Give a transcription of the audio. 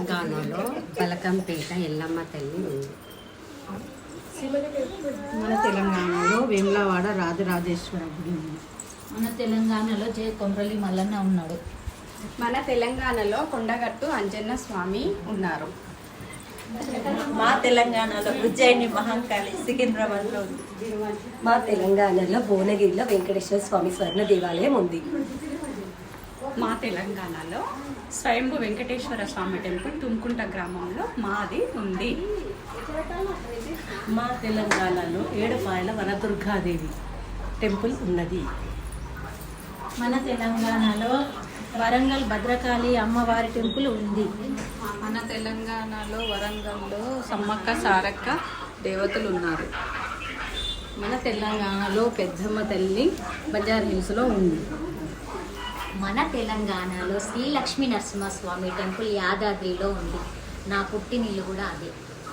తెలంగాణలో బలకంపేట ఎల్లమ్మ తల్లి ఉంది. మన తెలంగాణలో వేములవాడ రాజరాజేశ్వర గుడి ఉంది. మన తెలంగాణలో జయ కొమరలి మల్లన్న ఉన్నాడు. మన తెలంగాణలో కొండగట్టు అంజన్న స్వామి ఉన్నారు. మా తెలంగాణలో ఉజ్జయిని మహంకాళి సికింద్రాబాద్లో ఉంది. మా తెలంగాణలో భువనగిరిలో వెంకటేశ్వర స్వామి స్వర్ణ దేవాలయం ఉంది. మా తెలంగాణలో స్వయంభు వెంకటేశ్వర స్వామి టెంపుల్ తుమ్కుంట గ్రామంలో మాది ఉంది. మా తెలంగాణలో ఏడుపాయల వనదుర్గాదేవి టెంపుల్ ఉన్నది. మన తెలంగాణలో వరంగల్ భద్రకాళి అమ్మవారి టెంపుల్ ఉంది. మన తెలంగాణలో వరంగల్లో సమ్మక్క సారక్క దేవతలు ఉన్నారు. మన తెలంగాణలో పెద్దమ్మ తల్లి బజార్ హిల్స్లో ఉంది. మన తెలంగాణలో శ్రీ లక్ష్మీ నరసింహస్వామి టెంపుల్ యాదాద్రిలో ఉంది. నా పుట్టినిల్లు కూడా అదే.